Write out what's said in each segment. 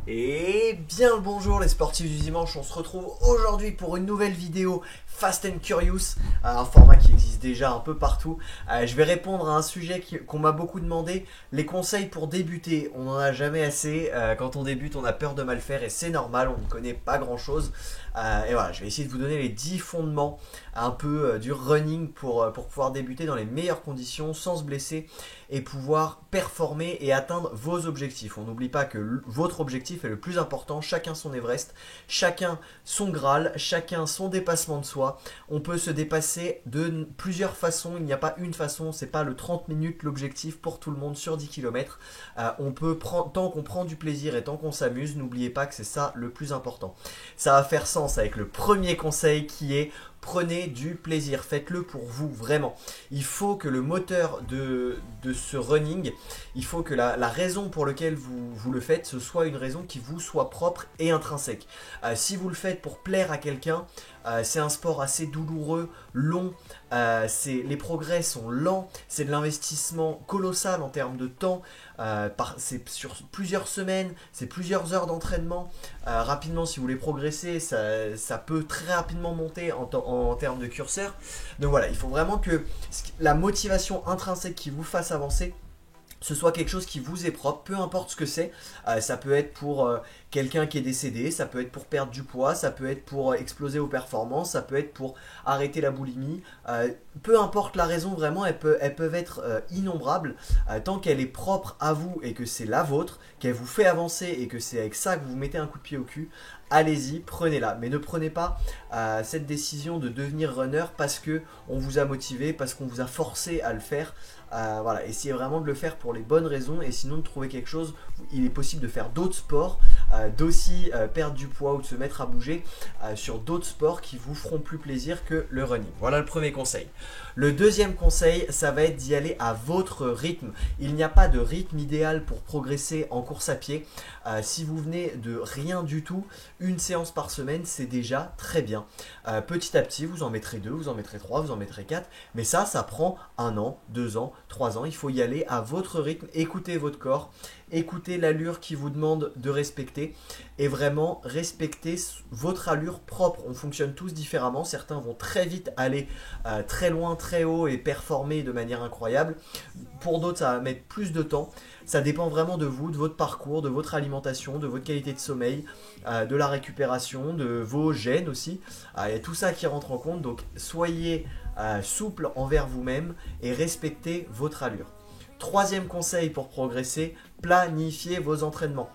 Et bien le bonjour les sportifs du dimanche, on se retrouve aujourd'hui pour une nouvelle vidéo Fast and Curious, un format qui existe déjà un peu partout. Je vais répondre à un sujet qu'on m'a beaucoup demandé, les conseils pour débuter. On n'en a jamais assez, quand on débute on a peur de mal faire et c'est normal, on ne connaît pas grand chose. Et voilà, je vais essayer de vous donner les 10 fondements un peu du running pour pouvoir débuter dans les meilleures conditions sans se blesser et pouvoir performer et atteindre vos objectifs. On n'oublie pas que votre objectif est le plus important, chacun son Everest, chacun son Graal, chacun son dépassement de soi. On peut se dépasser de plusieurs façons, il n'y a pas une façon, c'est pas le 30 minutes l'objectif pour tout le monde sur 10 km. On peut prendre, tant qu'on prend du plaisir et tant qu'on s'amuse, n'oubliez pas que c'est ça le plus important. Ça va faire sens avec le premier conseil qui est: prenez du plaisir, faites-le pour vous, vraiment. Il faut que le moteur de ce running, il faut que la raison pour laquelle vous le faites, ce soit une raison qui vous soit propre et intrinsèque. Si vous le faites pour plaire à quelqu'un, c'est un sport assez douloureux, long, les progrès sont lents, c'est de l'investissement colossal en termes de temps, c'est sur plusieurs semaines, c'est plusieurs heures d'entraînement. Rapidement, si vous voulez progresser, ça peut très rapidement monter en termes de curseur. Donc voilà, il faut vraiment que la motivation intrinsèque qui vous fasse avancer, ce soit quelque chose qui vous est propre, peu importe ce que c'est. Ça peut être pour quelqu'un qui est décédé, ça peut être pour perdre du poids, ça peut être pour exploser vos performances, ça peut être pour arrêter la boulimie. Peu importe la raison, vraiment, elles peuvent être innombrables. Tant qu'elle est propre à vous et que c'est la vôtre, qu'elle vous fait avancer et que c'est avec ça que vous mettez un coup de pied au cul, allez-y, prenez-la. Mais ne prenez pas cette décision de devenir runner parce que on vous a motivé, parce qu'on vous a forcé à le faire. Voilà, essayez vraiment de le faire pour les bonnes raisons et sinon de trouver quelque chose. Il est possible de faire d'autres sports, d'aussi perdre du poids ou de se mettre à bouger sur d'autres sports qui vous feront plus plaisir que le running. Voilà le premier conseil. Le deuxième conseil, ça va être d'y aller à votre rythme. Il n'y a pas de rythme idéal pour progresser en course à pied. Si vous venez de rien du tout, une séance par semaine, c'est déjà très bien. Petit à petit, vous en mettrez 2, vous en mettrez 3, vous en mettrez 4. Mais ça prend 1 an, 2 ans, 3 ans. Il faut y aller à votre rythme, écoutez votre corps, écoutez l'allure qui vous demande de respecter et vraiment respecter votre allure propre. On fonctionne tous différemment. Certains vont très vite aller très loin, très haut et performer de manière incroyable. Pour d'autres, ça va mettre plus de temps. Ça dépend vraiment de vous, de votre parcours, de votre alimentation, de votre qualité de sommeil, de la récupération, de vos gènes aussi. Il y a tout ça qui rentre en compte. Donc soyez souple envers vous-même et respectez votre allure. Troisième conseil pour progresser, planifiez vos entraînements.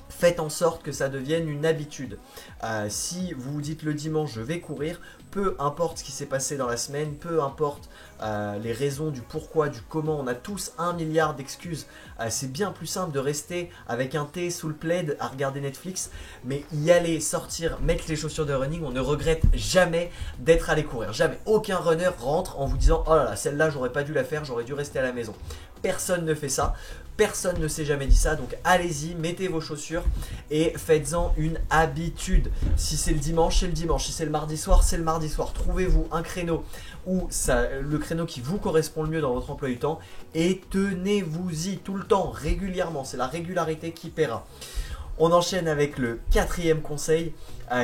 Faites en sorte que ça devienne une habitude. Si vous vous dites le dimanche je vais courir, peu importe ce qui s'est passé dans la semaine, peu importe les raisons du pourquoi, du comment, on a tous 1 milliard d'excuses. C'est bien plus simple de rester avec un thé sous le plaid à regarder Netflix, mais y aller, sortir, mettre les chaussures de running, on ne regrette jamais d'être allé courir. Jamais. Aucun runner rentre en vous disant oh là là, celle-là j'aurais pas dû la faire, j'aurais dû rester à la maison. Personne ne fait ça. Personne ne s'est jamais dit ça, donc allez-y, mettez vos chaussures et faites-en une habitude. Si c'est le dimanche, c'est le dimanche. Si c'est le mardi soir, c'est le mardi soir. Trouvez-vous un créneau ou le créneau qui vous correspond le mieux dans votre emploi du temps et tenez-vous-y tout le temps, régulièrement. C'est la régularité qui paiera. On enchaîne avec le quatrième conseil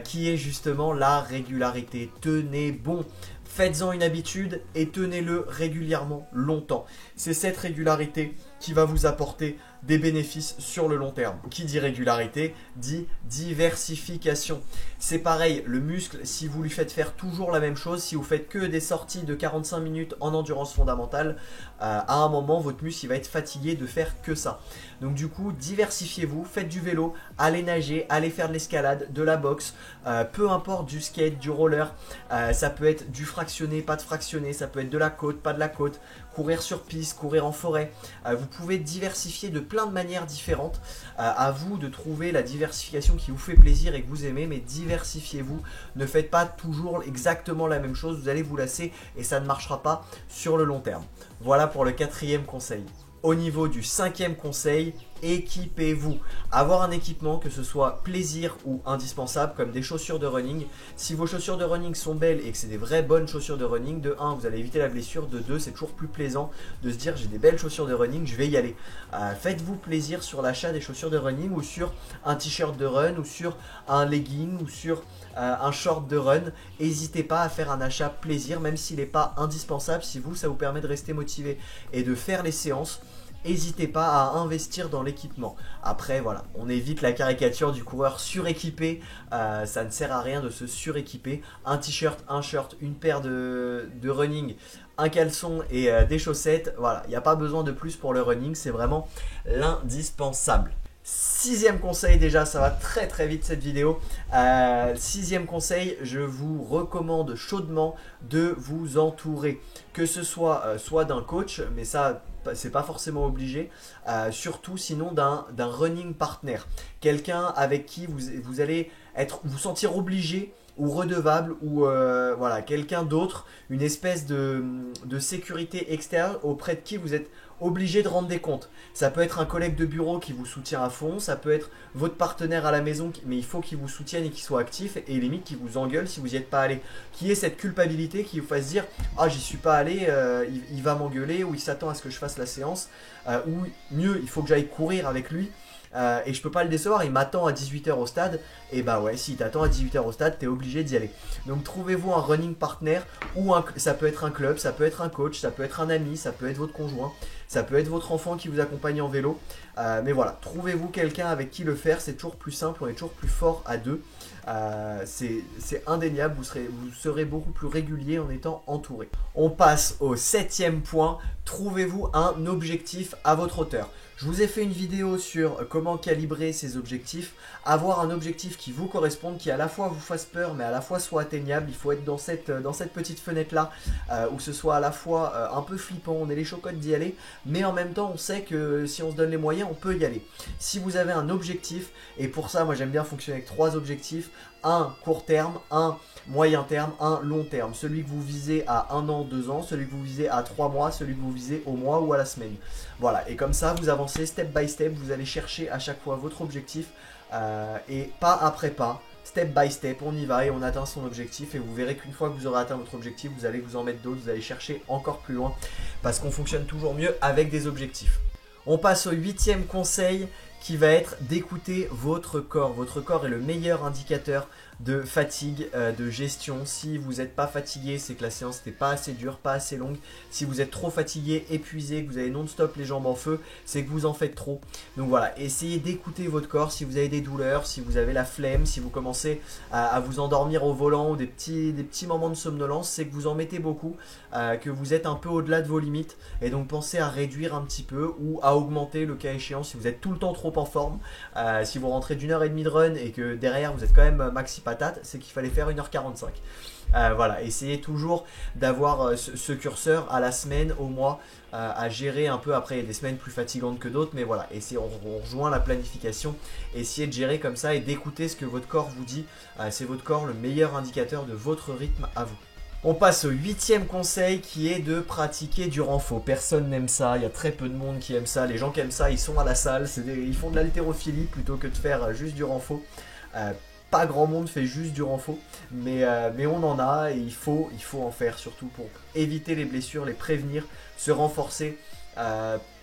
qui est justement la régularité. Tenez bon. Faites-en une habitude et tenez-le régulièrement longtemps. C'est cette régularité qui va vous apporter des bénéfices sur le long terme. Qui dit régularité dit diversification. C'est pareil, le muscle, si vous lui faites faire toujours la même chose, si vous faites que des sorties de 45 minutes en endurance fondamentale, à un moment, votre muscle il va être fatigué de faire que ça. Donc du coup, diversifiez-vous, faites du vélo, allez nager, allez faire de l'escalade, de la boxe, peu importe, du skate, du roller, ça peut être du fractionné, pas de fractionné, ça peut être de la côte, pas de la côte, courir sur piste, courir en forêt. Vous pouvez diversifier de plein de manières différentes. À vous de trouver la diversification qui vous fait plaisir et que vous aimez, mais diversifiez-vous. Ne faites pas toujours exactement la même chose, vous allez vous lasser et ça ne marchera pas sur le long terme. Voilà pour le quatrième conseil. Au niveau du cinquième conseil, équipez-vous. Avoir un équipement, que ce soit plaisir ou indispensable, comme des chaussures de running. Si vos chaussures de running sont belles et que c'est des vraies bonnes chaussures de running, de 1, vous allez éviter la blessure, de 2, c'est toujours plus plaisant de se dire j'ai des belles chaussures de running, je vais y aller. Faites-vous plaisir sur l'achat des chaussures de running ou sur un t-shirt de run ou sur un legging ou sur un short de run. N'hésitez pas à faire un achat plaisir, même s'il n'est pas indispensable. Si vous, ça vous permet de rester motivé et de faire les séances, n'hésitez pas à investir dans l'équipement. Après, voilà, on évite la caricature du coureur suréquipé. Ça ne sert à rien de se suréquiper. Un t-shirt, un shirt, une paire de running, un caleçon et des chaussettes. Voilà, il n'y a pas besoin de plus pour le running. C'est vraiment l'indispensable. Sixième conseil, déjà ça va très très vite cette vidéo. Sixième conseil, je vous recommande chaudement de vous entourer. Que ce soit soit d'un coach, mais ça c'est pas forcément obligé, surtout sinon d'un running partner. Quelqu'un avec qui vous allez vous sentir obligé ou redevable ou voilà, quelqu'un d'autre, une espèce de sécurité extérieure auprès de qui vous êtes obligé de rendre des comptes. Ça peut être un collègue de bureau qui vous soutient à fond, ça peut être votre partenaire à la maison, mais il faut qu'il vous soutienne et qu'il soit actif et limite qu'il vous engueule si vous n'y êtes pas allé. Qui est cette culpabilité qui vous fasse dire ah j'y suis pas allé, il va m'engueuler ou il s'attend à ce que je fasse la séance ou mieux il faut que j'aille courir avec lui. Et je peux pas le décevoir, il m'attend à 18 h au stade, et bah ouais, si t'attend à 18 h au stade, t'es obligé d'y aller. Donc trouvez-vous un running partner, ou ça peut être un club, ça peut être un coach, ça peut être un ami, ça peut être votre conjoint, ça peut être votre enfant qui vous accompagne en vélo. Mais voilà, trouvez-vous quelqu'un avec qui le faire, c'est toujours plus simple, on est toujours plus fort à deux. C'est indéniable, vous serez beaucoup plus régulier en étant entouré. On passe au septième point, trouvez-vous un objectif à votre hauteur. Je vous ai fait une vidéo sur comment calibrer ces objectifs, avoir un objectif qui vous corresponde, qui à la fois vous fasse peur mais à la fois soit atteignable. Il faut être dans cette petite fenêtre là où ce soit à la fois un peu flippant, on est les chocottes d'y aller, mais en même temps on sait que si on se donne les moyens on peut y aller. Si vous avez un objectif, et pour ça moi j'aime bien fonctionner avec 3 objectifs, un court terme, un moyen terme, un long terme. Celui que vous visez à 1 an, 2 ans, celui que vous visez à 3 mois, celui que vous visez au mois ou à la semaine. Voilà, et comme ça vous avancez step by step, vous allez chercher à chaque fois votre objectif et pas après pas. Step by step, on y va et on atteint son objectif et vous verrez qu'une fois que vous aurez atteint votre objectif, vous allez vous en mettre d'autres, vous allez chercher encore plus loin parce qu'on fonctionne toujours mieux avec des objectifs. On passe au 8e conseil qui va être d'écouter votre corps. Votre corps est le meilleur indicateur de fatigue, de gestion. Si vous n'êtes pas fatigué, c'est que la séance n'était pas assez dure, pas assez longue. Si vous êtes trop fatigué, épuisé, que vous avez non-stop les jambes en feu, c'est que vous en faites trop. Donc voilà, essayez d'écouter votre corps. Si vous avez des douleurs, si vous avez la flemme, si vous commencez à vous endormir au volant ou des petits moments de somnolence, c'est que vous en mettez beaucoup, que vous êtes un peu au-delà de vos limites. Et donc pensez à réduire un petit peu ou à augmenter le cas échéant si vous êtes tout le temps trop en forme. Si vous rentrez d'1h30 de run et que derrière vous êtes quand même maxi patate, c'est qu'il fallait faire 1h45. Voilà, essayez toujours d'avoir ce curseur à la semaine, au mois, à gérer un peu. Après il y a des semaines plus fatigantes que d'autres, mais voilà, on rejoint la planification, essayez de gérer comme ça et d'écouter ce que votre corps vous dit. C'est votre corps le meilleur indicateur de votre rythme à vous. On passe au 8e conseil qui est de pratiquer du renfort. Personne n'aime ça, il y a très peu de monde qui aime ça. Les gens qui aiment ça, ils sont à la salle, ils font de l'haltérophilie plutôt que de faire juste du renfort. Pas grand monde fait juste du renfort, mais on en a et il faut en faire, surtout pour éviter les blessures, les prévenir, se renforcer,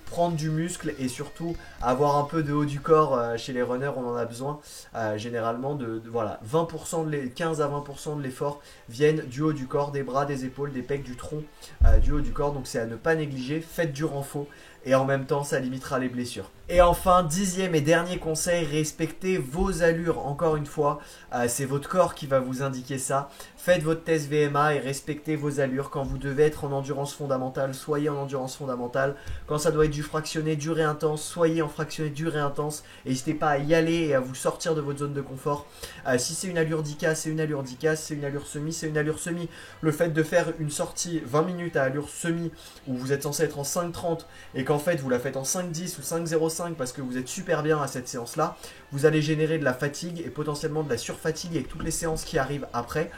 prendre du muscle et surtout avoir un peu de haut du corps. Chez les runners on en a besoin, généralement voilà, 15 à 20% de l'effort viennent du haut du corps, des bras, des épaules, des pecs, du tronc, du haut du corps. Donc c'est à ne pas négliger, faites du renfort et en même temps ça limitera les blessures. Et enfin, 10e et dernier conseil, respectez vos allures. Encore une fois, c'est votre corps qui va vous indiquer ça. Faites votre test VMA et respectez vos allures. Quand vous devez être en endurance fondamentale, soyez en endurance fondamentale. Quand ça doit être du fractionné, dur et intense, soyez en fractionné, dur et intense. N'hésitez pas à y aller et à vous sortir de votre zone de confort. Si c'est une allure 10K, c'est une allure 10K. Si c'est une allure semi, c'est une allure semi. Le fait de faire une sortie 20 minutes à allure semi où vous êtes censé être en 5,30 et qu'en fait vous la faites en 5,10 ou 5,05 parce que vous êtes super bien à cette séance là, vous allez générer de la fatigue et potentiellement de la surfatigue avec toutes les séances qui arrivent après.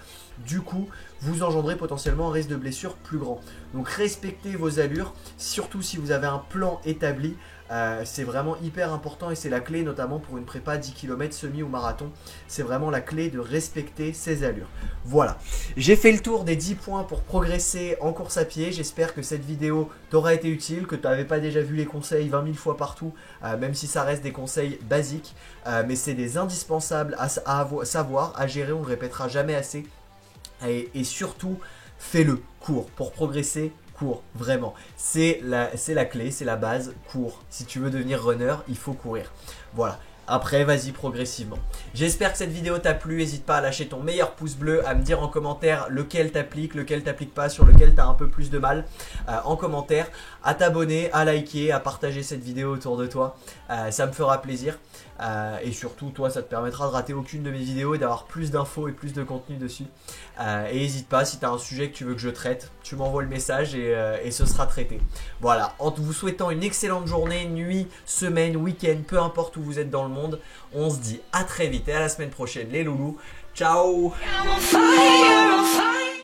Du coup, vous engendrez potentiellement un risque de blessure plus grand. Donc respectez vos allures, surtout si vous avez un plan établi. C'est vraiment hyper important et c'est la clé notamment pour une prépa 10 km semi ou marathon. C'est vraiment la clé de respecter ses allures. Voilà, j'ai fait le tour des 10 points pour progresser en course à pied. J'espère que cette vidéo t'aura été utile, que tu n'avais pas déjà vu les conseils 20 000 fois partout, même si ça reste des conseils basiques. Mais c'est des indispensables à savoir, à gérer, on ne le répétera jamais assez. Et surtout, fais-le, cours. Pour progresser, cours, vraiment. C'est la clé, c'est la base, cours. Si tu veux devenir runner, il faut courir. Voilà. Après, vas-y progressivement. J'espère que cette vidéo t'a plu. N'hésite pas à lâcher ton meilleur pouce bleu, à me dire en commentaire lequel t'applique pas, sur lequel t'as un peu plus de mal en commentaire, à t'abonner, à liker, à partager cette vidéo autour de toi. Ça me fera plaisir. Et surtout, toi, ça te permettra de rater aucune de mes vidéos et d'avoir plus d'infos et plus de contenu dessus. Et n'hésite pas, si tu as un sujet que tu veux que je traite, tu m'envoies le message et ce sera traité. Voilà, en vous souhaitant une excellente journée, nuit, semaine, week-end, peu importe où vous êtes dans le monde, on se dit à très vite et à la semaine prochaine les loulous. Ciao!